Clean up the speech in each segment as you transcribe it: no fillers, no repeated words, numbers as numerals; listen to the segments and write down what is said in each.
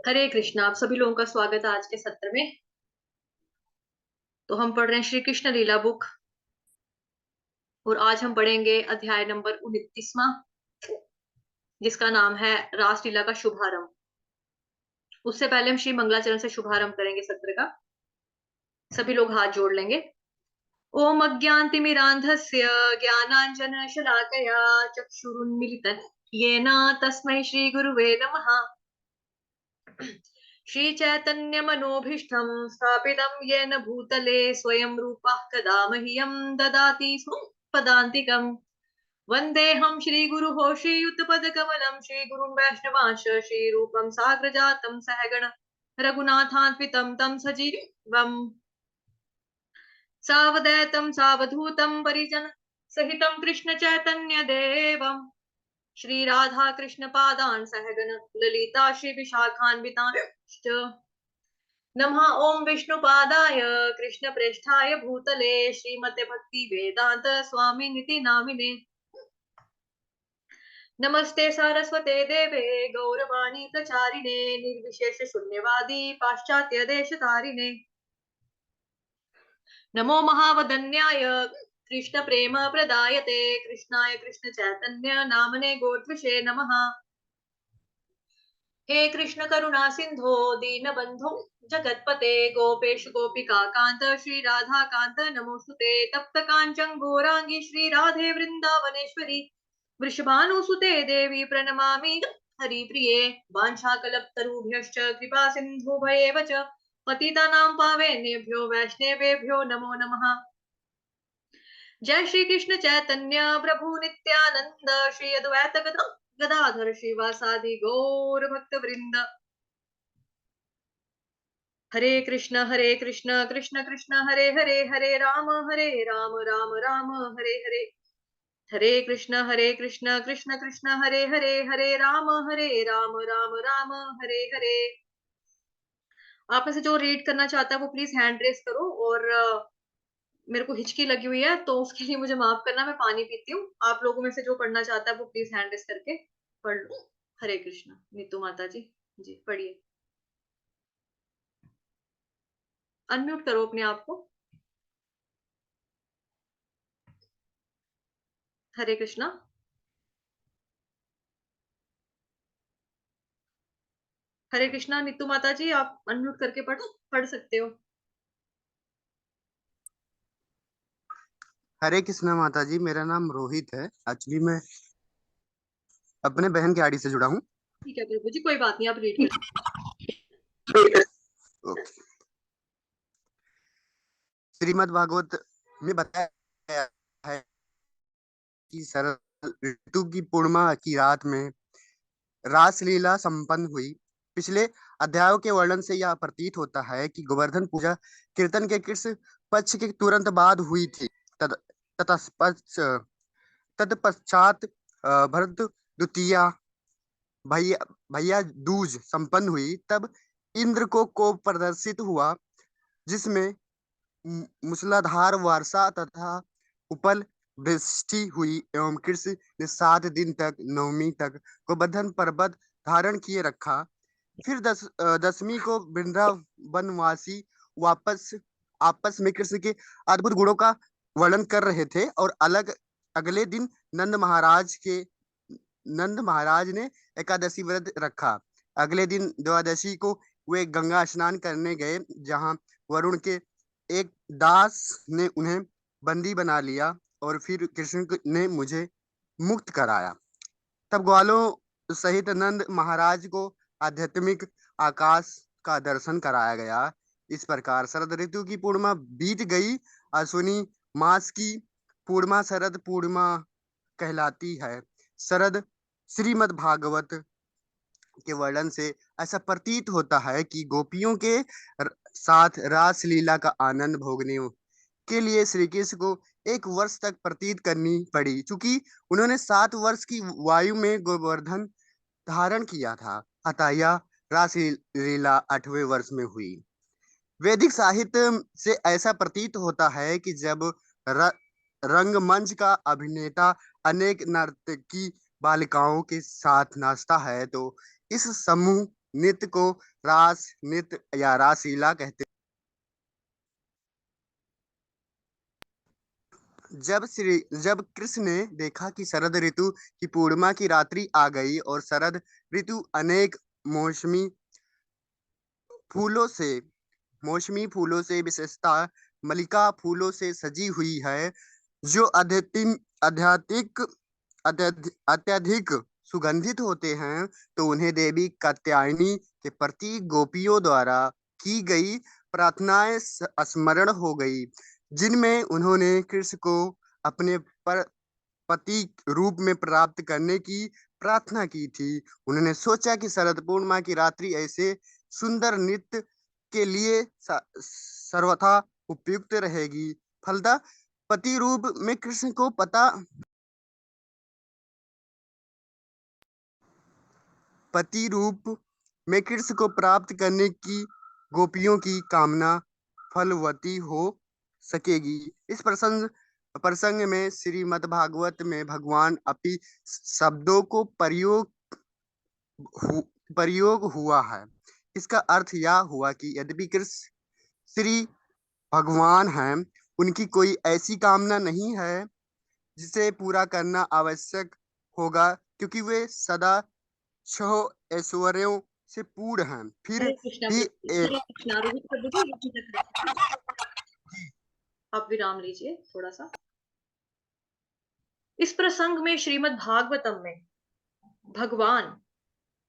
हरे कृष्णा। आप सभी लोगों का स्वागत है आज के सत्र में। तो हम पढ़ रहे हैं श्री कृष्ण लीला बुक और आज हम पढ़ेंगे अध्याय नंबर 29वां, जिसका नाम है रासलीला का शुभारंभ। उससे पहले हम श्री मंगलाचरण से शुभारंभ करेंगे सत्र का। सभी लोग हाथ जोड़ लेंगे। ओम अज्ञानतिमिरान्धस्य ज्ञानाञ्जनशलाकया चक्षुरुन्मीलितं येन तस्मै श्री गुरुवे नमः। श्रीचैतन्यमनोभीष्टं स्थापितं येन भूतले स्वयं रूपः कदा मह्यं ददाति पदान्तिकम्। वन्देऽहं श्रीगुरुः श्रीयुतपदकमलं श्रीगुरुं वैष्णवांश श्रीरूपं साग्रजातं सहगण रघुनाथान्वितं तं सजीवम् सावधैतं सावधूतं परिजन सहितं कृष्ण चैतन्य देवम् श्री राधा कृष्ण पादान् सहगण ललिता श्री विशाखान्वितांश्च नमः। ओम विष्णुपादाय कृष्ण प्रेष्ठाय भूतले श्रीमते भक्ति वेदांत स्वामिनिति नामिने नमस्ते सारस्वते देवे गौरवाणी प्रचारिणे निर्विशेष शून्यवादी पाश्चात्य देश तारिणे नमो महावदन्याय कृष्ण प्रेम प्रदायते कृष्णाय कृष्ण चैतन्य नामने गोत्विषे नमः। हे कृष्ण करुणा सिंधो दीन बंधो जगतपते गोपेश गोपिका कांत श्री राधा कांत नमोस्तुते तप्त कांचन गौरांगी श्री राधे वृंदावनेश्वरी वृषभानुसुते देवी प्रणमामि हरिप्रिये वाञ्छाकल्पतरुभ्यश्च कृपा सिन्धुभ्येव च पतितानां पावनेभ्यो वैष्णवेभ्यो नमो नमः। जय श्री कृष्ण चैतन्य प्रभु नित्यानंद श्री अद्वैत गदाधर श्रीवासादि गौर भक्त वृंद। हरे कृष्ण कृष्ण कृष्ण हरे हरे हरे राम राम राम हरे हरे। हरे कृष्ण कृष्ण कृष्ण हरे हरे हरे राम राम हरे हरे। आप में से जो रीड करना चाहता है वो प्लीज हैंड रेस करो। और मेरे को हिचकी लगी हुई है तो उसके लिए मुझे माफ करना, मैं पानी पीती हूँ। आप लोगों में से जो पढ़ना चाहता है वो प्लीज हैंड रेस करके पढ़ लो। हरे कृष्ण। नीतू माता जी जी पढ़िए। अनम्यूट करो अपने आप को। हरे कृष्णा। हरे कृष्णा। नीतू माता जी आप अनम्यूट करके पढ़ सकते हो। हरे कृष्णा माता जी, मेरा नाम रोहित है। एक्चुअली मैं अपने बहन की आईडी से जुड़ा हूँ। ठीक है प्रभु जी, कोई बात नहीं, आप रीड कर। ओके। श्रीमद् भागवत में बताया गया है कि शरद ऋतु की पूर्णिमा की रात में रासलीला संपन्न हुई। पिछले अध्यायों के वर्णन से यह प्रतीत होता है कि गोवर्धन पूजा कीर्तन के कृष्ण पक्ष के तुरंत बाद हुई थी। तद तत्पश्चात भरत द्वितीया भैया भैया दूज संपन्न हुई। तब इंद्र को कोप प्रदर्शित हुआ, जिसमें मूसलाधार वर्षा तथा उपल वृष्टि हुई एवं कृष्ण ने 7 दिन तक नवमी तक गोवर्धन पर्वत धारण किए रखा। फिर दसवीं को वृंदावनवासी वापस आपस में कृष्ण के अद्भुत गुणों का वर्णन कर रहे थे और अगले दिन नंद महाराज ने एकादशी व्रत रखा। अगले दिन द्वादशी को वे गंगा स्नान करने गए, जहां वरुण के एक दास ने उन्हें बंदी बना लिया और फिर कृष्ण ने मुझे मुक्त कराया। तब ग्वालों सहित नंद महाराज को आध्यात्मिक आकाश का दर्शन कराया गया। इस प्रकार शरद ऋतु की पूर्णिमा बीत गई। अश्विनी मास की पूर्णिमा शरद पूर्णिमा कहलाती है। शरद श्रीमद् भागवत के वर्णन से ऐसा प्रतीत होता है कि गोपियों के साथ रास लीला का आनंद भोगने के लिए श्री कृष्ण को 1 वर्ष तक प्रतीत करनी पड़ी, क्योंकि उन्होंने 7 वर्ष की वायु में गोवर्धन धारण किया था। अतः यह रास लीला 8वें वर्ष में हुई। वैदिक साहित्य से ऐसा प्रतीत होता है कि जब रंगमंच का अभिनेता अनेक नर्तकी बालिकाओं के साथ नाचता है तो इस समूह नृत्य को रास नृत्य या रासलीला कहते। जब कृष्ण ने देखा कि शरद ऋतु की पूर्णिमा की रात्रि आ गई और शरद ऋतु अनेक मौसमी फूलों से मौसमी फूलों से विशेषता मल्लिका फूलों से सजी हुई है, जो अत्यधिक अत्यधिक सुगंधित होते हैं, तो उन्हें देवी कात्यायनी के प्रति गोपियों द्वारा की गई प्रार्थनाएं स्मरण हो गई, जिनमें उन्होंने कृष्ण को अपने पति रूप में प्राप्त करने की प्रार्थना की थी। उन्होंने सोचा कि शरद पूर्णिमा की रात्रि ऐसे सुंदर नृत्य के लिए सर्वथा उपयुक्त रहेगी। फलतः पति रूप में कृष्ण को पति रूप में कृष्ण को प्राप्त करने की गोपियों की कामना फलवती हो सकेगी। इस प्रसंग में श्रीमद् भागवत में भगवान अपि शब्दों को प्रयोग हुआ है। इसका अर्थ यह हुआ कि यद्यपि कृष्ण श्री भगवान हैं, उनकी कोई ऐसी कामना नहीं है जिसे पूरा करना आवश्यक होगा, क्योंकि वे सदा छह ऐश्वर्यों से पूर्ण हैं। फिर हरे कृष्णा भी हरे कृष्णा रोहित कर दीजिए, रुचि तक रखिए। आप विराम लीजिए थोड़ा सा। इस प्रसंग में श्रीमद् भागवतम में भगवान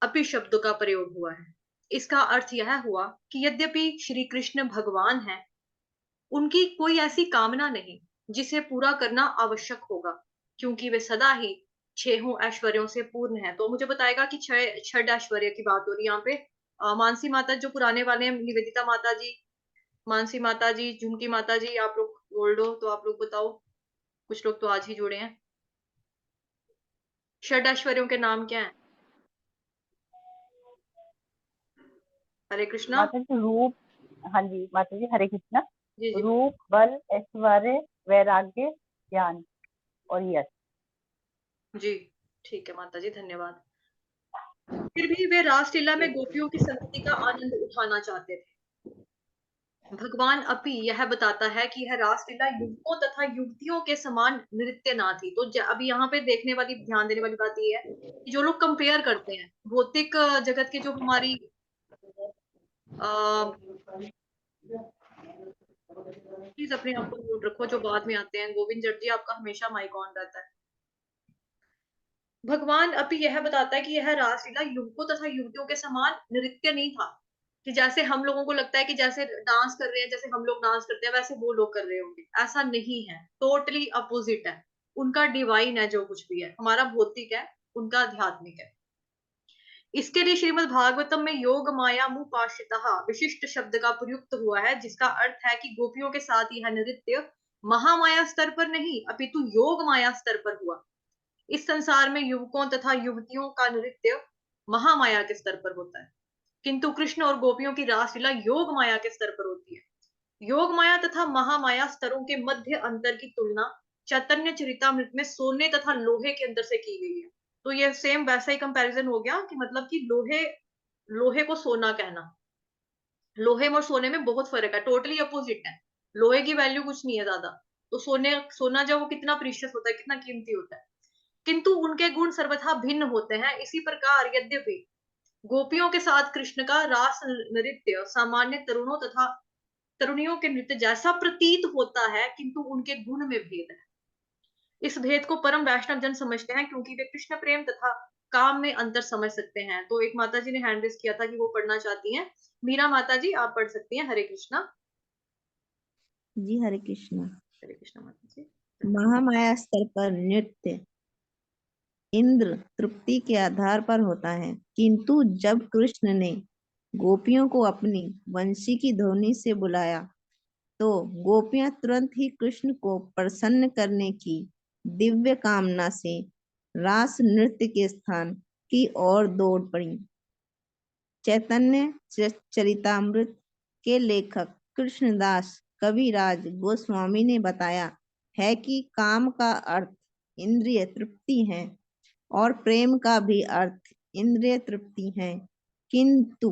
अपि शब्द का प्रयोग हुआ है। इसका अर्थ यह हुआ कि यद्यपि श्री कृष्ण भगवान हैं, उनकी कोई ऐसी कामना नहीं जिसे पूरा करना आवश्यक होगा, क्योंकि वे सदा ही छहों ऐश्वर्यों से पूर्ण है। तो मुझे बताएगा कि छठ ऐश्वर्य की बात हो रही है यहाँ पे। मानसी माता जो पुराने वाले हैं, निवेदिता माता जी, मानसी माता जी, झुमकी माता जी, आप लोग बोल दो तो आप लोग बताओ। कुछ लोग तो आज ही जुड़े हैं। षड ऐश्वर्यों के नाम क्या हैं? हरे कृष्णा। माता जी रूप, हाँ जी माता जी हरे कृष्णा। जी जी रूप, बल, ऐश्वर्य, वैराग्य, ज्ञान और यश। जी, ठीक है माता जी, धन्यवाद। फिर भी वे रासलीला में गोपियों की संगति का आनंद उठाना चाहते थे। भगवान अपि यह बताता है कि यह रासलीला युवकों तथा युवतियों के समान नृत्य ना थी। तो अभी यहाँ पे देखने वाली, ध्यान देने वाली बात ये है कि जो लोग कंपेयर करते हैं भौतिक जगत के, जो हमारी प्लीज अपने आप को म्यूट रखो जो बाद में आते हैं। गोविंद जट जी, आपका हमेशा माइक ऑन रहता है। भगवान अपि यह बताता है कि यह रासलीला युवकों तथा युवतियों के समान नृत्य नहीं था, कि जैसे हम लोगों को लगता है कि जैसे डांस कर रहे हैं, जैसे हम लोग डांस करते हैं वैसे वो लोग कर रहे होंगे। ऐसा नहीं है, टोटली अपोजिट है। उनका डिवाइन है जो कुछ भी है, हमारा भौतिक है, उनका आध्यात्मिक है। इसके लिए श्रीमद् भागवतम में योग माया मुपाश्रितः विशिष्ट शब्द का प्रयुक्त हुआ है, जिसका अर्थ है कि गोपियों के साथ यह नृत्य महामाया स्तर पर नहीं अपितु योग माया स्तर पर हुआ। इस संसार में युवकों तथा युवतियों का नृत्य महामाया के स्तर पर होता है, किंतु कृष्ण और गोपियों की रासलीला योग माया के स्तर पर होती है। योग माया तथा महामाया स्तरों के मध्य अंतर की तुलना चैतन्य चरितामृत में सोने तथा लोहे के अंदर से की गई है। तो ये सेम वैसा ही कंपैरिजन हो गया कि मतलब कि लोहे को सोना कहना। लोहे और सोने में बहुत फर्क है, टोटली अपोजिट है। लोहे की वैल्यू कुछ नहीं है ज्यादा, तो सोना जो वो कितना प्रीशियस होता है, कितना कीमती होता है, किंतु उनके गुण सर्वथा भिन्न होते हैं। इसी प्रकार यद्यपि गोपियों के साथ कृष्ण का रास नृत्य सामान्य तरुणों तथा तरुणियों के नृत्य जैसा प्रतीत होता है, किंतु उनके गुण में भेद है। इस भेद को परम वैष्णव जन समझते हैं, क्योंकि वे कृष्ण प्रेम तथा काम में अंतर समझ सकते हैं। तो एक माता जी ने हैंड रेस किया था कि वो पढ़ना चाहती हैं। मीरा माता जी, आप पढ़ सकती हैं। हरे कृष्णा। जी हरे कृष्णा। हरे कृष्णा माता जी। महामाया स्तर पर नृत्य इंद्र तृप्ति के आधार पर होता है, किंतु जब कृष्ण ने गोपियों को अपनी वंशी की ध्वनि से बुलाया, तो गोपियां तुरंत ही कृष्ण को प्रसन्न करने की दिव्य कामना से रास नृत्य के स्थान की ओर दौड़ पड़ी। चैतन्य चरितामृत के लेखक कृष्णदास कविराज गोस्वामी ने बताया है कि काम का अर्थ इंद्रिय तृप्ति है और प्रेम का भी अर्थ इंद्रिय तृप्ति है, किंतु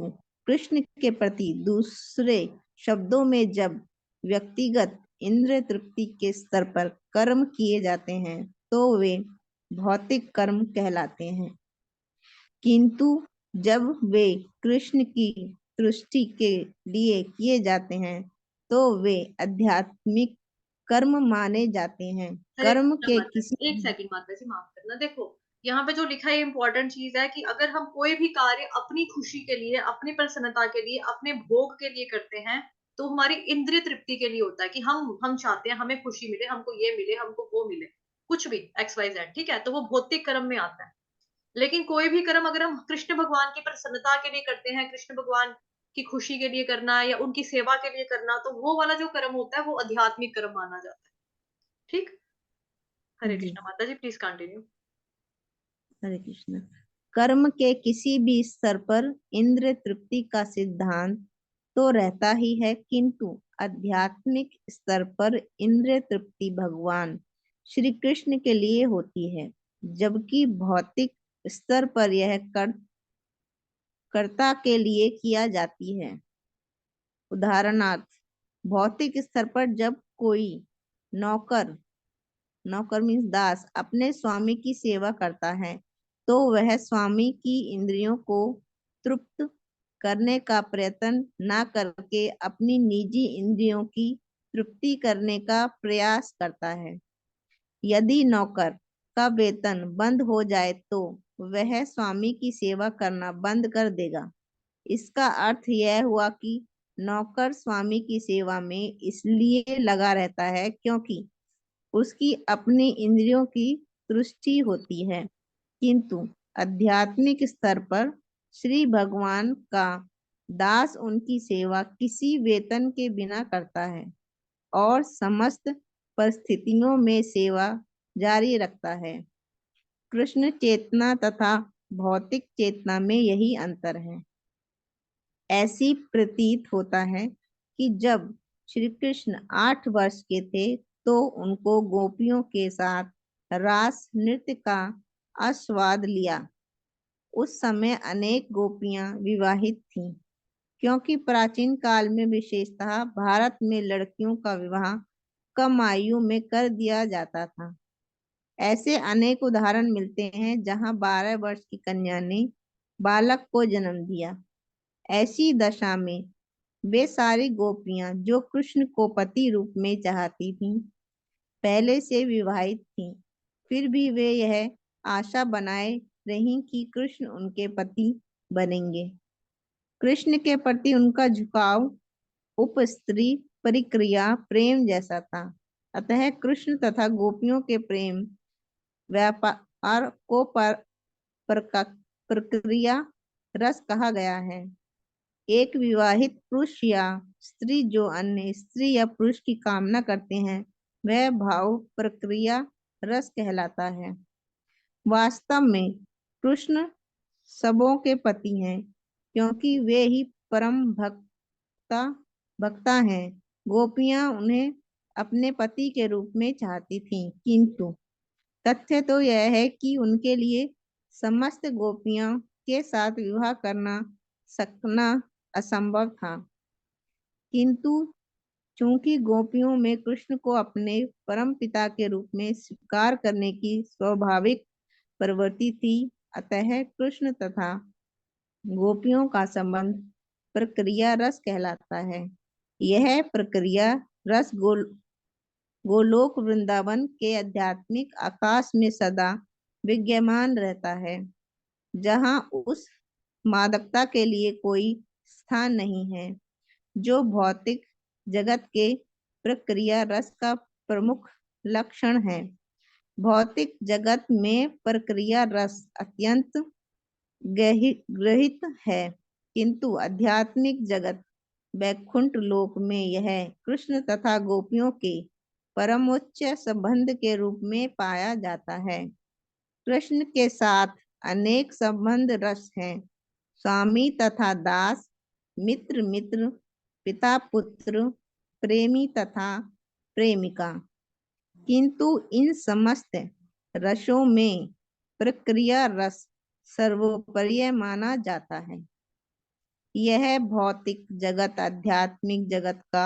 कृष्ण के प्रति दूसरे शब्दों में जब व्यक्तिगत इंद्रिय तृप्ति के स्तर पर कर्म किए जाते हैं तो वे भौतिक कर्म कहलाते हैं, किंतु जब वे कृष्ण की तुष्टि के लिए किए जाते हैं तो वे आध्यात्मिक कर्म माने जाते हैं। हरे कर्म कृष्णा के माता किसी जी, एक सेकंड माता जी, माफ करना। देखो यहाँ पे जो लिखा है इंपॉर्टेंट चीज है कि अगर हम कोई भी कार्य अपनी खुशी के लिए, अपनी प्रसन्नता के लिए, अपने भोग के लिए करते हैं तो हमारी इंद्रिय तृप्ति के लिए होता है कि हम चाहते हैं हमें खुशी मिले, हमको ये मिले, हमको वो मिले, कुछ भी XYZ, ठीक है, तो वो भौतिक कर्म में आता है। लेकिन कोई भी कर्म अगर हम कृष्ण भगवान की प्रसन्नता के लिए करते हैं, कृष्ण भगवान की खुशी के लिए करना या उनकी सेवा के लिए करना, तो वो वाला जो कर्म होता है वो आध्यात्मिक कर्म माना जाता है। ठीक। हरे जी, कृष्णा माता जी, प्लीज कंटिन्यू। हरे कृष्ण। कर्म के किसी भी स्तर पर इंद्रिय तृप्ति का सिद्धांत तो रहता ही है, किंतु आध्यात्मिक स्तर पर इंद्रिय तृप्ति भगवान श्री कृष्ण के लिए होती है, जबकि भौतिक स्तर पर यह कर्ता के लिए किया जाती है। उदाहरणार्थ, भौतिक स्तर पर जब कोई नौकर नौकर मीन्स दास अपने स्वामी की सेवा करता है तो वह स्वामी की इंद्रियों को तृप्त करने का प्रयत्न न करके अपनी निजी इंद्रियों की तृप्ति करने का प्रयास करता है। यदि नौकर का वेतन बंद हो जाए तो वह स्वामी की सेवा करना बंद कर देगा। इसका अर्थ यह हुआ कि नौकर स्वामी की सेवा में इसलिए लगा रहता है क्योंकि उसकी अपनी इंद्रियों की तुष्टि होती है, किंतु आध्यात्मिक स्तर पर श्री भगवान का दास उनकी सेवा किसी वेतन के बिना करता है और समस्त परिस्थितियों में सेवा जारी रखता है। कृष्ण चेतना तथा भौतिक चेतना में यही अंतर है। ऐसी प्रतीत होता है कि जब श्री कृष्ण 8 वर्ष के थे तो उनको गोपियों के साथ रास नृत्य का आस्वाद लिया। उस समय अनेक गोपियां विवाहित थीं, क्योंकि प्राचीन काल में विशेषतः भारत में लड़कियों का विवाह कम आयु में कर दिया जाता था। ऐसे अनेक उदाहरण मिलते हैं जहां 12 वर्ष की कन्या ने बालक को जन्म दिया। ऐसी दशा में वे सारी गोपियां जो कृष्ण को पति रूप में चाहती थीं, पहले से विवाहित थीं, फिर भी वे यह आशा बनाए रहीं कि कृष्ण उनके पति बनेंगे। कृष्ण के प्रति उनका झुकाव उपस्त्री परिक्रिया प्रेम जैसा था। अतः कृष्ण तथा गोपियों के प्रेम व्यापार को प्रक्रिया रस कहा गया है। एक विवाहित पुरुष या स्त्री जो अन्य स्त्री या पुरुष की कामना करते हैं वह भाव प्रक्रिया रस कहलाता है। वास्तव में कृष्ण सबों के पति हैं, क्योंकि वे ही परम भक्ता हैं। गोपियां उन्हें अपने पति के रूप में चाहती थीं, किंतु तथ्य तो यह है कि उनके लिए समस्त गोपियों के साथ विवाह सकना असंभव था। किंतु चूंकि गोपियों में कृष्ण को अपने परम पिता के रूप में स्वीकार करने की स्वाभाविक प्रवृत्ति थी, अतः कृष्ण तथा गोपियों का संबंध प्रक्रिया रस कहलाता है। यह प्रक्रिया रस गोलोक वृंदावन के आध्यात्मिक आकाश में सदा विद्यमान रहता है, जहां उस मादकता के लिए कोई स्थान नहीं है जो भौतिक जगत के प्रक्रिया रस का प्रमुख लक्षण है। भौतिक जगत में प्रक्रिया रस अत्यंत गृहित है, किंतु आध्यात्मिक जगत वैकुंठ लोक में यह कृष्ण तथा गोपियों के परमोच्च संबंध के रूप में पाया जाता है। कृष्ण के साथ अनेक संबंध रस हैं, स्वामी तथा दास, मित्र मित्र, पिता पुत्र, प्रेमी तथा प्रेमिका, किंतु इन समस्त रसों में प्रक्रिया रस सर्वोपरि माना जाता है। यह भौतिक जगत आध्यात्मिक जगत का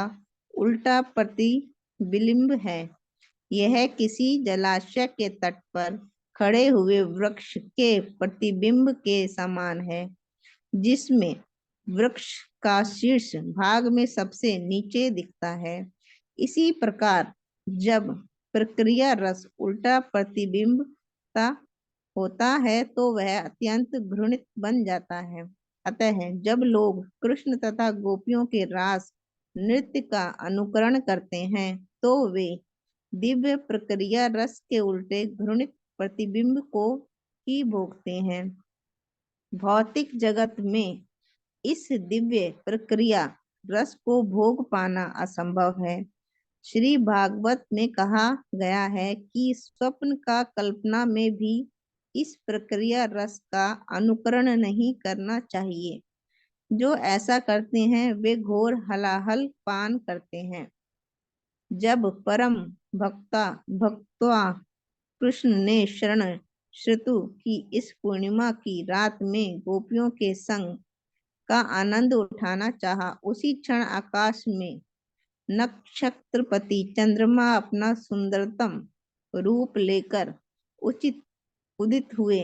उल्टा प्रतिबिंब है। यह किसी जलाशय के तट पर खड़े हुए वृक्ष के प्रतिबिंब के समान है, जिसमें वृक्ष का शीर्ष भाग में सबसे नीचे दिखता है। इसी प्रकार जब प्रक्रिया रस उल्टा प्रतिबिंबता होता है तो वह अत्यंत घृणित बन जाता है। अतः जब लोग कृष्ण तथा गोपियों के रास नृत्य का अनुकरण करते हैं तो वे दिव्य प्रक्रिया रस के उल्टे घृणित प्रतिबिंब को ही भोगते हैं। भौतिक जगत में इस दिव्य प्रक्रिया रस को भोग पाना असंभव है। श्री भागवत में कहा गया है कि स्वप्न का कल्पना में भी इस प्रक्रिया रस का अनुकरण नहीं करना चाहिए। जो ऐसा करते हैं वे घोर हलाहल पान करते हैं। जब परम भक्तवा कृष्ण ने शरण ऋतु की इस पूर्णिमा की रात में गोपियों के संग का आनंद उठाना चाहा, उसी क्षण आकाश में नक्षत्रपति चंद्रमा अपना सुंदरतम रूप लेकर उदित हुए।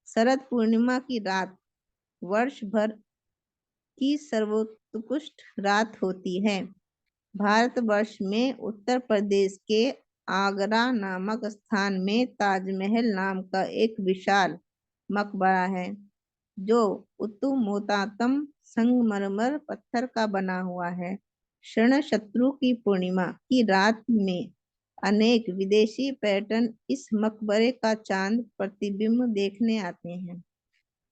शरद पूर्णिमा की रात वर्ष भर की सर्वोत्कृष्ट रात होती है। भारतवर्ष में उत्तर प्रदेश के आगरा नामक स्थान में ताजमहल नाम का एक विशाल मकबरा है, जो उत्तमोत्तम संगमरमर पत्थर का बना हुआ है। शरण शत्रु की पूर्णिमा की रात में अनेक विदेशी पर्यटन इस मकबरे का चांद प्रतिबिंब देखने आते हैं।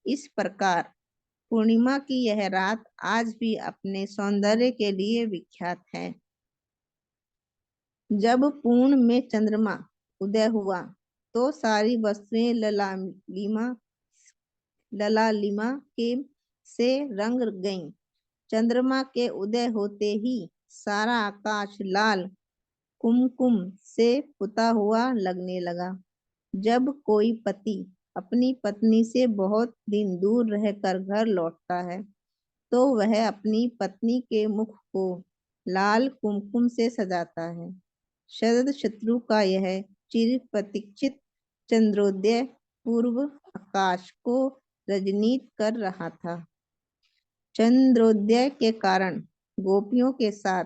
इस प्रकार पूर्णिमा की यह रात आज भी अपने सौंदर्य के लिए विख्यात है। जब पूर्ण में चंद्रमा उदय हुआ तो सारी वस्तुएं ललालिमा के से रंग गईं। चंद्रमा के उदय होते ही सारा आकाश लाल कुमकुम से पुता हुआ लगने लगा। जब कोई पति अपनी पत्नी से बहुत दिन दूर रहकर घर लौटता है तो वह अपनी पत्नी के मुख को लाल कुमकुम से सजाता है। शरद ऋतु का यह चिर प्रतीक्षित चंद्रोदय पूर्व आकाश को रजनीत कर रहा था। चंद्रोदय के कारण गोपियों के साथ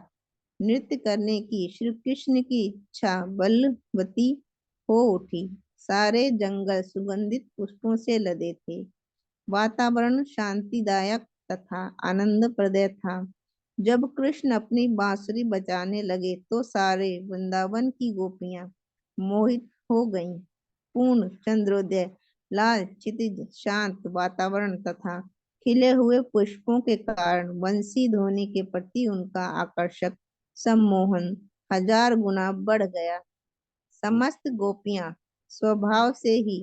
नृत्य करने की श्री कृष्ण की इच्छा बलवती हो उठी। सारे जंगल सुगंधित पुष्पों से लदे थे। वातावरण शांतिदायक तथा आनंदप्रद था। जब कृष्ण अपनी बांसुरी बजाने लगे तो सारे वृंदावन की गोपियां मोहित हो गईं। पूर्ण चंद्रोदय, लाल क्षितिज, शांत वातावरण तथा खिले हुए पुष्पों के कारण बंसी ध्वनि के प्रति उनका आकर्षक सम्मोहन 1000 गुना बढ़ गया। समस्त गोपियां स्वभाव से ही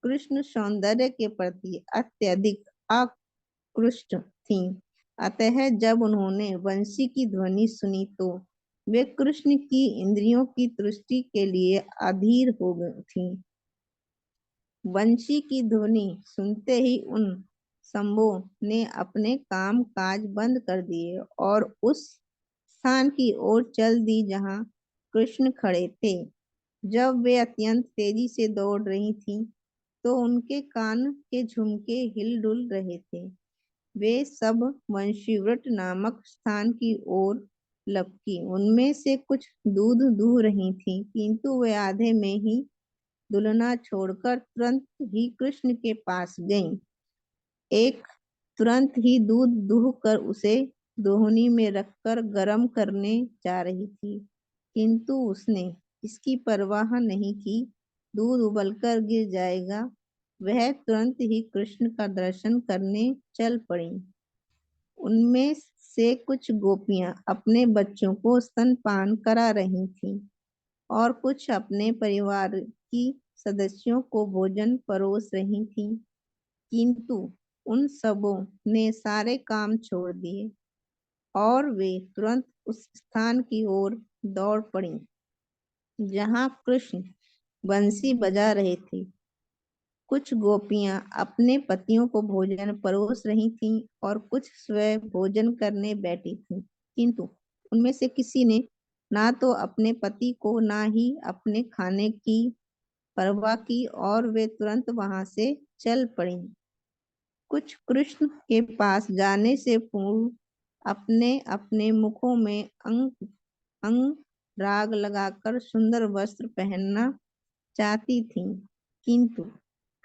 कृष्ण सौंदर्य के प्रति अत्यधिक आकृष्ट थीं। अतः जब उन्होंने बंसी की ध्वनि सुनी तो वे कृष्ण की इंद्रियों की तुष्टि के लिए अधीर हो गई थीं। बंसी की ध्वनि सुनते ही उन शंभो ने अपने काम काज बंद कर दिए और उस स्थान की ओर चल दी जहां कृष्ण खड़े थे। जब वे अत्यंत तेजी से दौड़ रही थीं, तो उनके कान के झुमके हिलडुल रहे थे। वे सब वंशीवट नामक स्थान की ओर लपकी। उनमें से कुछ दूध दूह रही थीं, किंतु वे आधे में ही दुलना छोड़कर तुरंत ही कृष्ण के पास गईं। एक तुरंत ही दूध दूह कर उसे दोहनी में रखकर गर्म करने जा रही थी, किंतु उसने इसकी परवाह नहीं की। दूध उबलकर गिर जाएगा। वह तुरंत ही कृष्ण का दर्शन करने चल पड़ी। उनमें से कुछ गोपियां अपने बच्चों को स्तनपान करा रही थीं और कुछ अपने परिवार की सदस्यों को भोजन परोस रही थीं, किंतु उन सबों ने सारे काम छोड़ दिए और वे तुरंत उस स्थान की ओर दौड़ पड़ी जहां कृष्ण बंसी बजा रहे थे। कुछ गोपियां अपने पतियों को भोजन परोस रही थीं और कुछ स्वयं भोजन करने बैठी थीं, किंतु उनमें से किसी ने ना तो अपने पति को ना ही अपने खाने की परवाह की और वे तुरंत वहां से चल पड़ी। कुछ कृष्ण के पास जाने से पूर्व अपने अपने मुखों में अंग अंग राग लगाकर सुंदर वस्त्र पहनना चाहती थीं, किंतु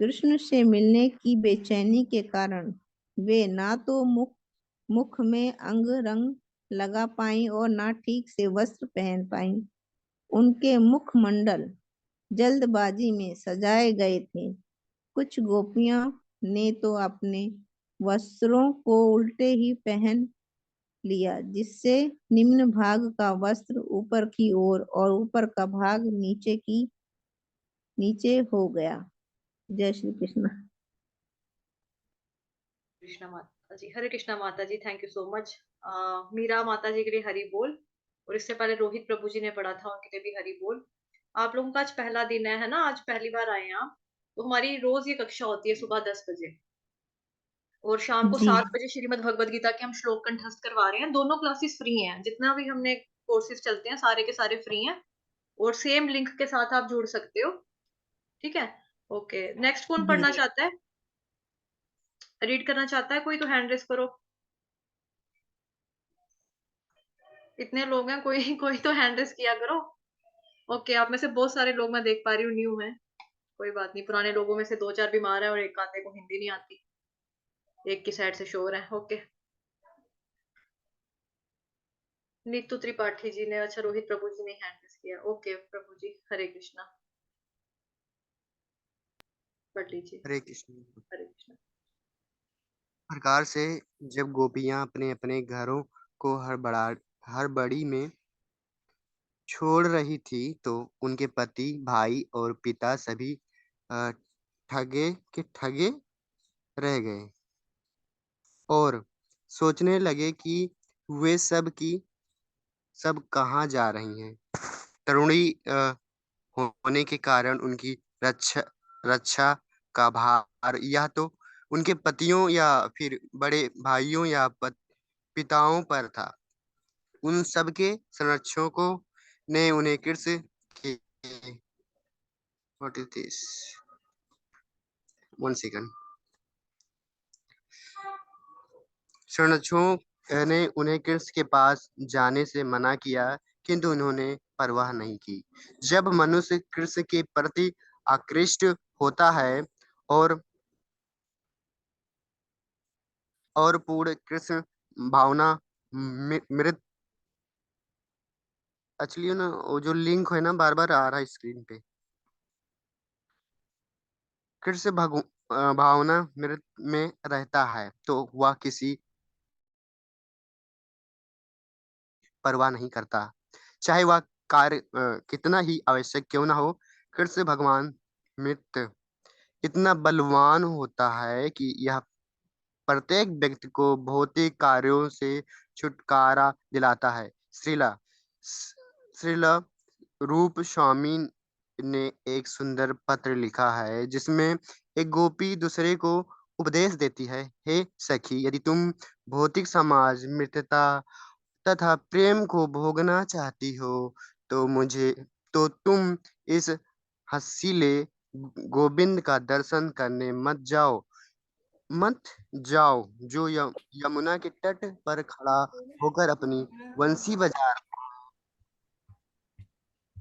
कृष्ण से मिलने की बेचैनी के कारण वे ना तो मुख में अंग रंग लगा पाई और ना ठीक से वस्त्र पहन पाई। उनके मुखमंडल जल्दबाजी में सजाए गए थे। कुछ गोपियां ने तो अपने वस्त्रों को उल्टे ही पहन लिया, जिससे निम्न भाग का वस्त्र ऊपर की ओर और ऊपर का भाग नीचे हो गया। जय श्री कृष्ण। कृष्णा माता जी, हरे कृष्णा माता ji, thank you so much. Meera माता जी के लिए हरि बोल, और इससे पहले रोहित प्रभु जी ने पढ़ा था, उनके लिए भी हरि बोल। आप लोगों का आज पहला दिन है ना, आज पहली बार आए हैं आप, तो हमारी रोज ये कक्षा होती है सुबह 10 बजे और शाम को जी 7 बजे श्रीमद् भगवद गीता के हम श्लोक कंठस्थ करवा रहे हैं। दोनों क्लासेस फ्री हैं, जितना भी हमने कोर्सेज चलते हैं सारे के सारे फ्री हैं, और सेम लिंक के साथ आप जुड़ सकते हो। ठीक है, ओके। नेक्स्ट कौन जी पढ़ना चाहता है, रीड करना चाहता है कोई, तो हैंड रेस करो। इतने लोग हैं, कोई कोई तो हैंड रेस किया करो। ओके, आप में से बहुत सारे लोग मैं देख पा रही हूँ न्यू है, कोई बात नहीं। पुराने लोगों में से 2-4 बीमार है और एक आधे को हिंदी नहीं आती, एक की साइड से शोर है। ओके, नीतू त्रिपाठी जी ने, अच्छा रोहित प्रभु जी ने हैंड रेस किया। ओके प्रभु जी, हरे कृष्णा, पढ़ लीजिए। हरे कृष्ण। हरे कृष्णा। प्रकार से जब गोपियां अपने अपने घरों को हड़बड़ी में छोड़ रही थी, तो उनके पति, भाई और पिता सभी अ, ठगे के ठगे रह गए और सोचने लगे कि वे सब कहाँ जा रही हैं। तरुणी होने के कारण उनकी रक्षा रक्षा का भार या तो उनके पतियों या फिर बड़े भाइयों या पिताओं पर था। उन सब के संरक्षकों ने उन्हें कृष्ण के व्हाट इज दिस 1 सेकंड संरक्षकों ने उन्हें कृष्ण के पास जाने से मना किया, किंतु उन्होंने परवाह नहीं की। जब मनुष्य कृष्ण के प्रति आकृष्ट होता है और पूर्ण कृष्ण भावना मृत एक्चुअली ना, वो जो लिंक है ना बार बार आ रहा है स्क्रीन पे। कृष्ण भावना मृत में रहता है तो वह किसी परवाह नहीं करता, चाहे वह कार्य कितना ही आवश्यक क्यों ना हो। कृष्ण भगवान मृत इतना बलवान होता है कि यह प्रत्येक व्यक्ति को भौतिक कार्यों से छुटकारा दिलाता है। श्रीला रूप स्वामी ने एक सुंदर पत्र लिखा है, जिसमें एक गोपी दूसरे को उपदेश देती है, हे सखी, यदि तुम भौतिक समाज, मित्रता तथा प्रेम को भोगना चाहती हो तो तुम इस हसीले गोविंद का दर्शन करने मत जाओ, जो यमुना के तट पर खड़ा होकर अपनी बंसी बजा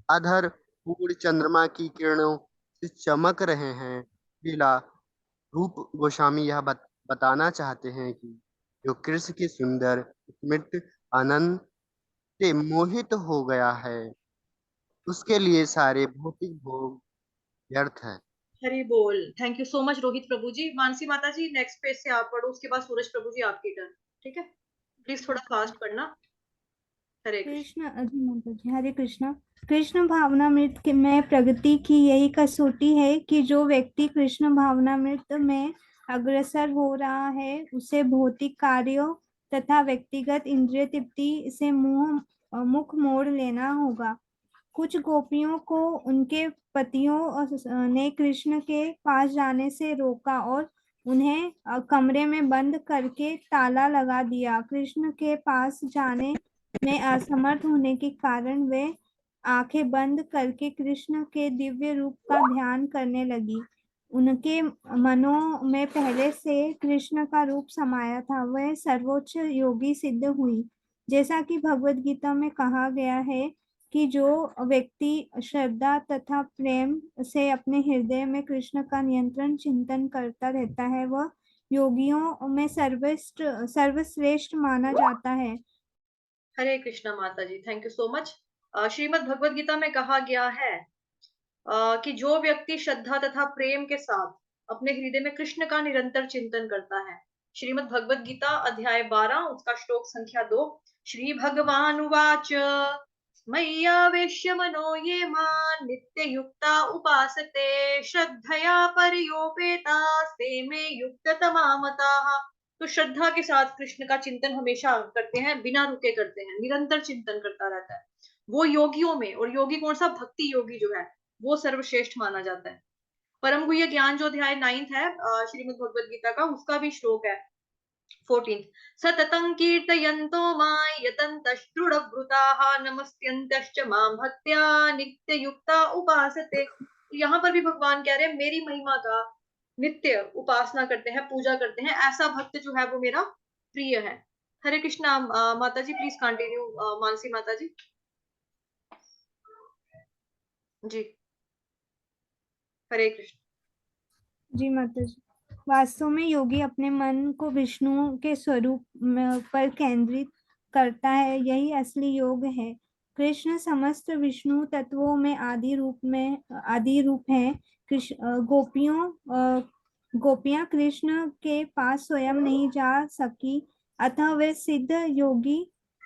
अधर पूर्ण चंद्रमा की किरणों से चमक रहे हैं। लीला रूप गोस्वामी यह बताना चाहते हैं कि जो कृष्ण के सुंदर स्मृत आनंद से मोहित हो गया है, उसके लिए सारे भौतिक भोग व्यर्थ है। हरि बोल, thank you so much Rohit प्रभु जी। मानसी माता जी नेक्स्ट पेज से आप पढ़ो, उसके बाद सूरज प्रभु जी आपकी टर्न। ठीक है, प्लीज थोड़ा फास्ट पढ़ना। हरे कृष्ण। कृष्ण जी माता जी, हरे कृष्णा। कृष्ण भावनामृत में प्रगति की यही कसौटी है कि जो व्यक्ति कृष्ण भावनामृत में अग्रसर हो रहा है, उसे भौतिक कार्यों तथा व्यक्तिगत इंद्रिय तृप्ति से मुख मोड़ लेना होगा। कुछ गोपियों को उनके पतियों ने कृष्ण के पास जाने से रोका और उन्हें कमरे में बंद करके ताला लगा दिया। कृष्ण के पास जाने में असमर्थ होने के कारण वे आंखें बंद करके कृष्ण के दिव्य रूप का ध्यान करने लगी। उनके मनों में पहले से कृष्ण का रूप समाया था। वह सर्वोच्च योगी सिद्ध हुई। जैसा कि भगवत गीता में कहा गया है कि जो व्यक्ति श्रद्धा तथा प्रेम से अपने हृदय में कृष्ण का नियंत्रण चिंतन करता रहता है, वह योगियों में सर्वश्रेष्ठ माना जाता है। हरे कृष्णा माता ji, thank you so much. Shrimad Bhagavad Gita में कहा गया है कि जो व्यक्ति श्रद्धा तथा प्रेम के साथ अपने हृदय में कृष्ण का निरंतर चिंतन करता है। श्रीमद् भगवत गीता अध्याय 12 उसका श्लोक संख्या 2। श्री भगवान उवाच मय्यावेश्य मनो ये मां नित्य युक्ता उपासते श्रद्धया परियोपेता ते मे युक्ततमा मताः। तो श्रद्धा के साथ कृष्ण का चिंतन हमेशा करते हैं, बिना रुके करते हैं, निरंतर चिंतन करता रहता है, वो योगियों में, और योगी कौन सा, भक्ति योगी जो है, वो सर्वश्रेष्ठ माना जाता है। परम गुह्य ज्ञान जो अध्याय 9 है श्रीमद् भगवत गीता का, उसका भी श्लोक है 14। सततं कीर्तयन्तो मां यतन्तश्च दृढव्रताः नमस्यन्तश्च मां भक्त्या नित्ययुक्ता उपासते। यहाँ पर भी भगवान कह रहे हैं मेरी महिमा का नित्य उपासना करते हैं, पूजा करते हैं, ऐसा भक्त जो है वो मेरा प्रिय है। हरे कृष्णा। माता जी प्लीज कंटिन्यू, मानसी माता जी। जी हरे कृष्ण। जी माता जी। वास्तव में योगी अपने मन को विष्णु के स्वरूप पर केंद्रित करता है, यही असली योग है। कृष्ण समस्त विष्णु तत्वों में आदि रूप है। गोपियां कृष्ण के पास स्वयं नहीं जा सकी, अतः वे सिद्ध योगी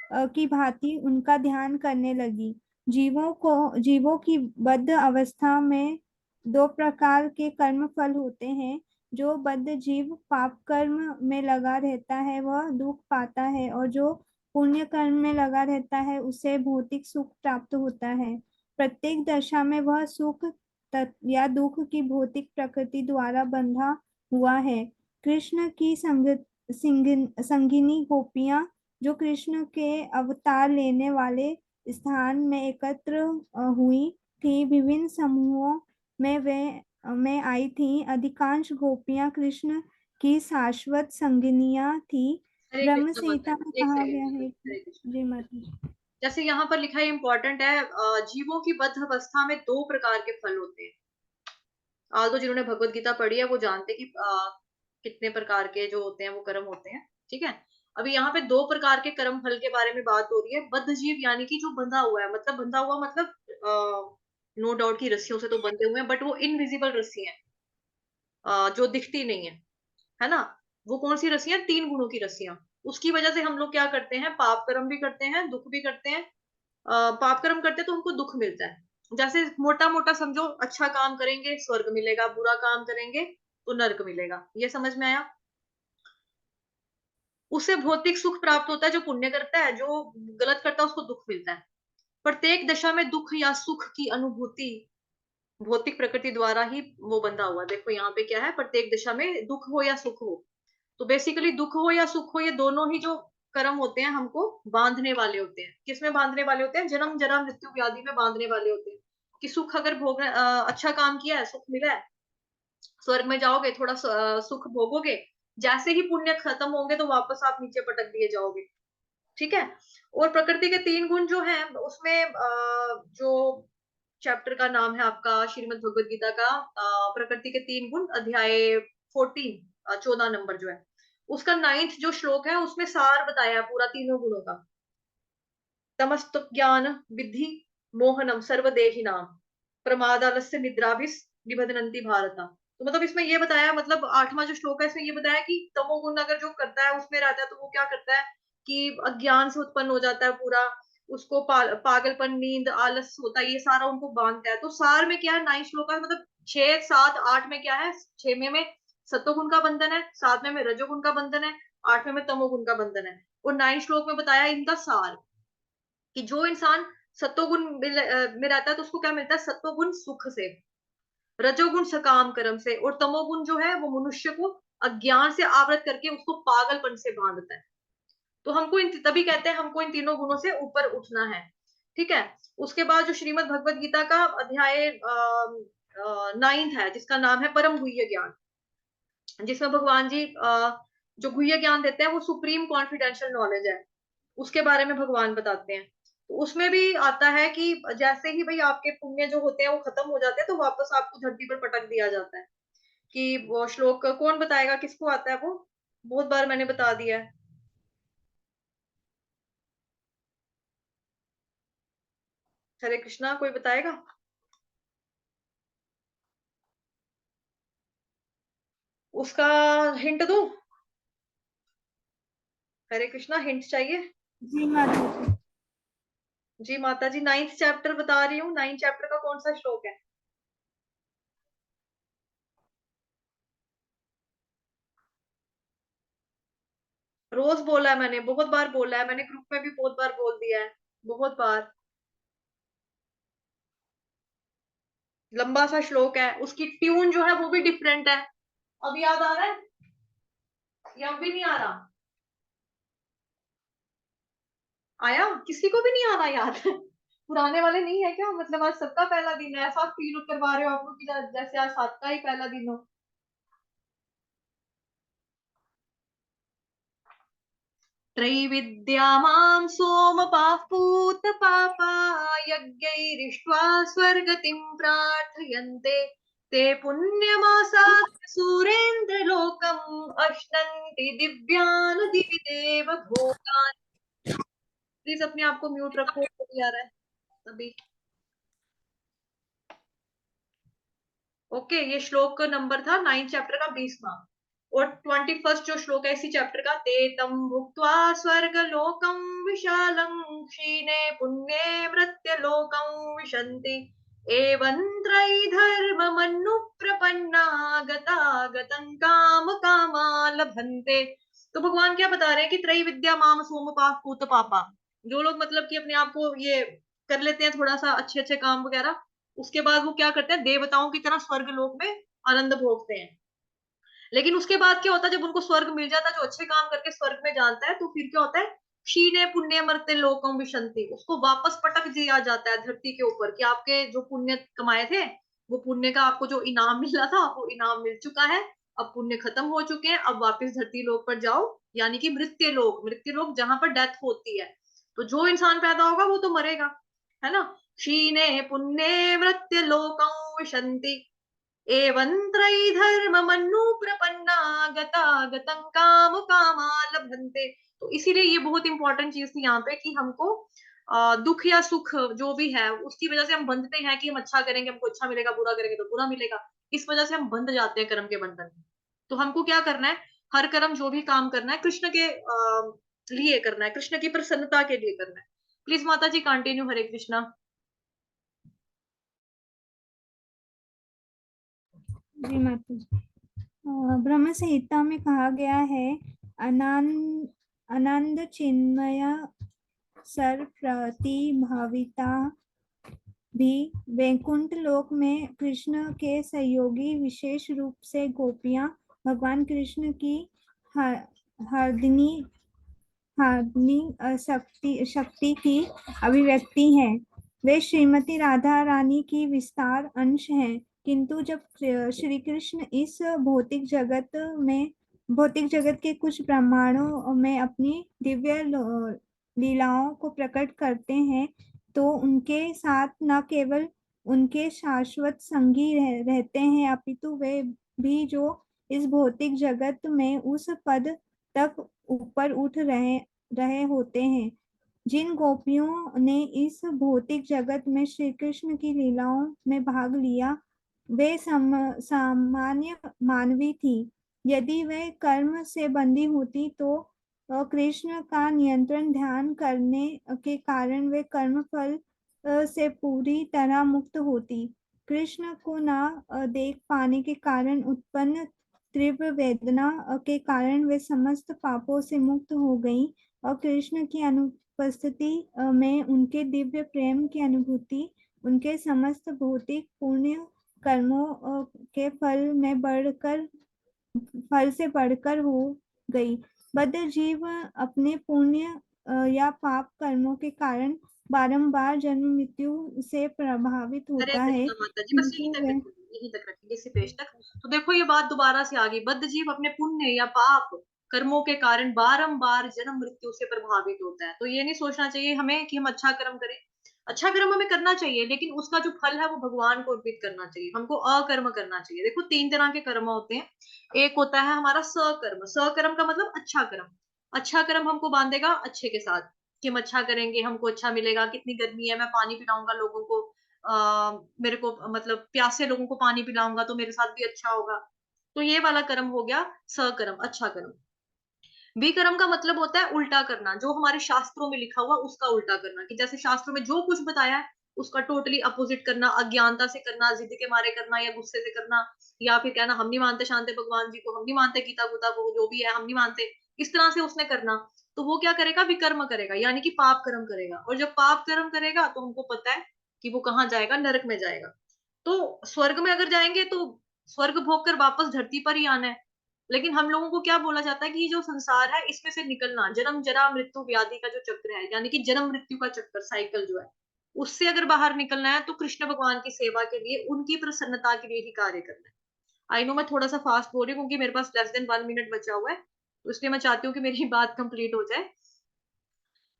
की भांति उनका ध्यान करने लगी। जीवों की बद्ध अवस्था में दो प्रकार के कर्म फल होते हैं। जो बद्ध जीव पाप कर्म में लगा रहता है वह दुख पाता है, और जो पुण्य कर्म में लगा रहता है उसे भौतिक सुख प्राप्त होता है। प्रत्येक दशा में वह सुख या दुख की भौतिक प्रकृति द्वारा बंधा हुआ है। कृष्ण की संगिनी गोपियां जो कृष्ण के अवतार लेने वाले स्थान में एकत्र हुई थी, विभिन्न समूहों में आई थी। अधिकांश गोपियां कृष्ण की शाश्वत संगिनियां थी। हरे ब्रह्म कृष्ण माता संहिता में जी, एक कहा गया सेकंड, है हरे कि कृष्ण। जी माता जी। जैसे यहाँ पर लिखा है, इंपॉर्टेंट है, जीवों की बद्ध अवस्था में दो प्रकार के फल होते हैं। तो जिन्होंने भगवत गीता पढ़ी है वो जानते हैं कि कितने प्रकार के जो होते हैं वो कर्म होते हैं, ठीक है। अभी यहाँ पे दो प्रकार के कर्म फल के बारे में बात हो रही है। बद्ध जीव यानी कि जो बंधा हुआ है, मतलब बंधा हुआ मतलब नो डाउट की रस्सियों से तो बंधे हुए हैं, बट वो इनविजिबल रस्सी है, जो दिखती नहीं है ना। वो कौन सी रस्सियां, 3 गुणों की रस्सियां। उसकी वजह से हम लोग क्या करते हैं, पाप कर्म भी करते हैं, दुख भी करते हैं। पाप कर्म करते तो हमको दुख मिलता है। जैसे मोटा मोटा समझो, अच्छा काम करेंगे स्वर्ग मिलेगा, बुरा काम करेंगे तो नर्क मिलेगा, ये समझ में आया। उससे भौतिक सुख प्राप्त होता है जो पुण्य करता है, जो गलत करता है उसको दुख मिलता है। प्रत्येक दशा में दुख या सुख की अनुभूति भौतिक प्रकृति द्वारा ही वो बंधा हुआ। देखो यहाँ पे क्या है, प्रत्येक दशा में दुख हो या सुख हो, तो बेसिकली दुख हो या सुख हो, ये दोनों ही जो कर्म होते हैं हमको बांधने वाले होते हैं। किसमें बांधने वाले होते हैं, जन्म जरा मृत्यु व्याधि में बांधने वाले होते हैं। कि सुख अगर अच्छा काम किया है, सुख मिला है, स्वर्ग में जाओगे, थोड़ा सुख भोगोगे, जैसे ही पुण्य खत्म होंगे तो वापस आप नीचे पटक दिए जाओगे, ठीक है। और प्रकृति के 3 गुण जो हैं उसमें जो चैप्टर का नाम है आपका श्रीमद् भगवत गीता का, प्रकृति के 3 गुण, अध्याय 14, 14 नंबर जो है, उसका 9th जो श्लोक है उसमें सार बताया है पूरा तीनों गुणों का। तमस्तु ज्ञान विद्धि मोहनम सर्वदेहिनाम प्रमादालस्य निद्राभिस निबधनन्ति भारता। तो मतलब इसमें ये बताया, मतलब 8वां जो श्लोक है इसमें ये बताया कि तमोगुण अगर जो करता है उसमें रहता है तो वो क्या करता है कि अज्ञान से उत्पन्न हो जाता है पूरा, उसको पागलपन, नींद, आलस होता है, ये सारा उनको बांधता है। तो सार में क्या है, 9 श्लोक है, मतलब 6, 7, 8 में क्या है, 6 में सत्वगुण का बंधन है, 7 में रजोगुण का बंधन है, 8 में तमोगुण का बंधन है, और 9 श्लोक में बताया इनका सार कि जो इंसान सत्वगुण में रहता है तो उसको क्या मिलता है? सत्वगुण सुख से, रजोगुण सकाम कर्म से, और तमोगुण जो है वो मनुष्य को अज्ञान से आवृत करके उसको पागलपन से बांधता है। तो हमको तभी कहते हैं हमको इन तीनों गुणों से ऊपर उठना है। ठीक है। उसके बाद जो श्रीमद् भगवत गीता का अध्याय 9th है, जिसका नाम है परम गुह्य ज्ञान, जिसमें भगवान जी जो गुह्य ज्ञान देते हैं वो सुप्रीम कॉन्फिडेंशियल नॉलेज है, उसके बारे में भगवान बताते हैं। तो उसमें भी आता है कि जैसे ही भाई आपके पुण्य जो होते हैं वो खत्म हो जाते हैं तो वापस आपको धरती पर पटक दिया जाता है। कि वो श्लोक कौन बताएगा, किसको आता है वो? बहुत बार मैंने बता दिया है। हरे कृष्णा, कोई बताएगा? उसका हिंट दूं? हरे कृष्णा, हिंट चाहिए? जी माता जी। जी माता जी, 9th चैप्टर बता रही हूँ। 9th चैप्टर का कौन सा श्लोक है? रोज बोला है मैंने, बहुत बार बोला है मैंने, ग्रुप में भी बहुत बार बोल दिया है, बहुत बार। लंबा सा श्लोक है, उसकी ट्यून जो है वो भी डिफरेंट है। अब याद आ रहा है या अब भी नहीं आ रहा? आया? किसी को भी नहीं आ रहा याद? पुराने वाले नहीं है क्या? मतलब आज सबका पहला दिन है, ऐसा फील करवा रहे हो आप लोग कि जैसे आज सबका ही पहला दिन हो। त्रैविद्या मां सोमपाः पूतपापा यज्ञैरिष्ट्वा स्वर्गतिं प्रार्थयन्ते ते पुण्यमासाद्य सुरेन्द्रलोकम् अश्नन्ति दिव्यान् दिवि देव भोगान्। प्लीज अपने आप को म्यूट रखो, आ रहा है अभी। ओके, ये श्लोक का नंबर था 9th चैप्टर का 20वां। और 21st जो श्लोक है इसी चैप्टर का, ते तम भुक्त्वा स्वर्ग लोकम विशालम क्षीणे पुण्ये मृत्य लोकम विशन्ति एवं त्रयी धर्म मनु प्रपन्ना गता गतं काम कामा लभन्ते। तो भगवान क्या बता रहे हैं कि त्रयी विद्या माम सोमपाः पूत पापा, जो लोग मतलब कि अपने आप को ये कर लेते हैं थोड़ा सा अच्छे अच्छे काम वगैरह, उसके बाद वो क्या करते हैं? देवताओं की तरह स्वर्ग लोक में आनंद भोगते हैं। लेकिन उसके बाद क्या होता है? जब उनको स्वर्ग मिल जाता है, जो अच्छे काम करके स्वर्ग में जानता है, तो फिर क्या होता है? क्षीणे पुण्य मर्त्य लोकम विशंति, उसको वापस पटक दिया जाता है धरती के ऊपर कि आपके जो पुण्य कमाए थे, वो पुण्य का आपको जो इनाम मिला था वो इनाम मिल चुका है, अब पुण्य खत्म हो चुके हैं, अब वापस धरती लोक पर जाओ। यानी कि मृत्यु लोक, मृत्यु लोक जहां पर डेथ होती है। तो जो इंसान पैदा होगा वो तो मरेगा, है ना? क्षीणे पुण्ये मृत्य लोकं विशन्ति एवं त्रयी धर्म मनु प्रपन्ना गता गतं काम कामा लभन्ते। तो इसीलिए ये बहुत इंपॉर्टेंट चीज थी यहाँ पे कि हमको दुख या सुख जो भी है उसकी वजह से हम बंधते हैं कि हम अच्छा करेंगे हमको अच्छा मिलेगा, बुरा करेंगे तो बुरा मिलेगा। इस वजह से हम बंध जाते हैं कर्म के बंधन में। तो हमको क्या करना है? हर कर्म जो भी काम करना है कृष्ण के लिए करना है, कृष्ण की प्रसन्नता के लिए करना है। प्लीज माता जी कंटिन्यू। हरे कृष्णा। जी माता जी। ब्रह्म संहिता में कहा गया है आनंद चिन्मय सर प्रतिभाविता भी वैकुंठ लोक में कृष्ण के सहयोगी, विशेष रूप से गोपियां भगवान कृष्ण की हरदिनी शक्ति की अभिव्यक्ति है। वे श्रीमती राधा रानी की विस्तार अंश हैं। किंतु जब श्री कृष्ण इस भौतिक जगत के कुछ प्रमाणों में अपनी दिव्य लीलाओं को प्रकट करते हैं, तो उनके साथ न केवल उनके शाश्वत संगी रहते हैं, अपितु वे भी जो इस भौतिक जगत में उस पद तक ऊपर उठ रहे होते हैं। जिन गोपियों ने इस भौतिक जगत में श्री कृष्ण की लीलाओं में भाग लिया, वे सामान्य मानवी थी। यदि वे कर्म से बंधी होती तो कृष्ण का नियंत्रण ध्यान करने के कारण वे कर्म फल से पूरी तरह मुक्त होती। कृष्ण को न देख पाने के कारण उत्पन्न तीव्र वेदना के कारण वे समस्त पापों से मुक्त हो गई और कृष्ण की उपस्थिति में उनके दिव्य प्रेम की अनुभूति उनके समस्त भौतिक पुण्य कर्मों के फल से बढ़कर हो गई। बद्ध जीव अपने पुण्य या पाप कर्मों के कारण बारंबार जन्म मृत्यु से प्रभावित हरे होता है, कृष्णा माता जी, बस किंतु वह यहीं तक रखेंगे इसी पेज तक। तो देखो ये बात दोबारा से आ गई, बद्ध जीव अपने पुण्य या पाप कर्मों के कारण बारंबार जन्म मृत्यु से प्रभावित होता है। तो ये नहीं सोचना चाहिए हमें कि हम अच्छा कर्म करें, अच्छा कर्म हमें करना चाहिए, लेकिन उसका जो फल है वो भगवान को अर्पित करना चाहिए, हमको अकर्म करना चाहिए। देखो 3 तरह के कर्म होते हैं। एक होता है हमारा सकर्म, सकर्म का मतलब अच्छा कर्म। अच्छा कर्म हमको बांधेगा अच्छे के साथ, कि हम अच्छा करेंगे हमको अच्छा मिलेगा। कितनी गर्मी है, मैं पानी पिलाऊंगा लोगों को, मेरे को मतलब प्यासे लोगों को पानी पिलाऊंगा तो मेरे साथ भी अच्छा होगा। तो ये वाला कर्म हो गया सकर्म, अच्छा कर्म। विकर्म का मतलब होता है उल्टा करना, जो हमारे शास्त्रों में लिखा हुआ उसका उल्टा करना, कि जैसे शास्त्रों में जो कुछ बताया है उसका टोटली अपोजिट करना, अज्ञानता से करना, जिद के मारे करना या गुस्से से करना, या फिर कहना हम नहीं मानते शांति भगवान जी को, हम नहीं मानते गीता गुता को, जो भी है हम नहीं मानते, इस तरह से उसने करना। तो वो क्या करेगा, विकर्म करेगा, यानी कि पाप कर्म करेगा। और जब पाप कर्म करेगा तो हमको पता है कि वो कहाँ जाएगा, नरक में जाएगा। तो स्वर्ग में अगर जाएंगे तो स्वर्ग भोग कर वापस धरती पर ही आना है। लेकिन हम लोगों को क्या बोला जाता है कि ये जो संसार है इसमें से निकलना, जन्म जरा मृत्यु व्याधि का जो चक्र है, यानी कि जन्म मृत्यु का चक्कर, साइकिल जो है, उससे अगर बाहर निकलना है तो कृष्ण भगवान की सेवा के लिए, उनकी प्रसन्नता के लिए ही कार्य करना है। आई नो मैं थोड़ा सा फास्ट बोल रही हूँ क्योंकि मेरे पास लेस देन 1 मिनट बचा हुआ है, तो इसलिए मैं चाहती हूँ कि मेरी बात कंप्लीट हो जाए।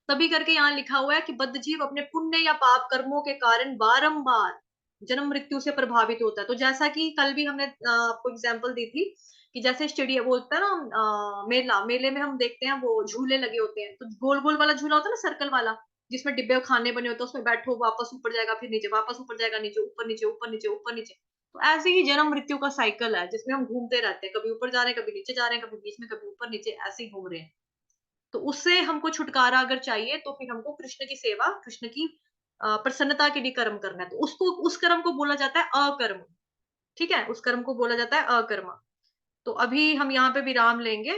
तभी करके यहाँ लिखा हुआ है कि बद्ध जीव अपने पुण्य या पाप कर्मों के कारण बारंबार जन्म मृत्यु से प्रभावित होता है। तो जैसा कि कल भी हमने आपको एग्जाम्पल दी थी कि जैसे चिड़िया बोलता है ना, मेला, मेले में हम देखते हैं वो झूले लगे होते हैं, तो गोल गोल वाला झूला होता है ना, सर्कल वाला, जिसमें डिब्बे खाने बने होते हैं, उसमें बैठो वापस ऊपर जाएगा, फिर नीचे, वापस ऊपर जाएगा, नीचे, ऊपर नीचे, ऊपर नीचे, ऊपर नीचे। तो ऐसे ही जन्म मृत्यु का साइकिल है जिसमें हम घूमते रहते हैं, कभी ऊपर जा रहे हैं, कभी नीचे जा रहे हैं, कभी बीच में, कभी ऊपर नीचे, ऐसे ही घूम रहे हैं। तो उससे हमको छुटकारा अगर चाहिए तो फिर हमको कृष्ण की सेवा, कृष्ण की प्रसन्नता के लिए कर्म करना है। तो उसको, उस कर्म को बोला जाता है अकर्म। ठीक है, उस कर्म को बोला जाता है अकर्म। तो अभी हम यहाँ पे विराम लेंगे।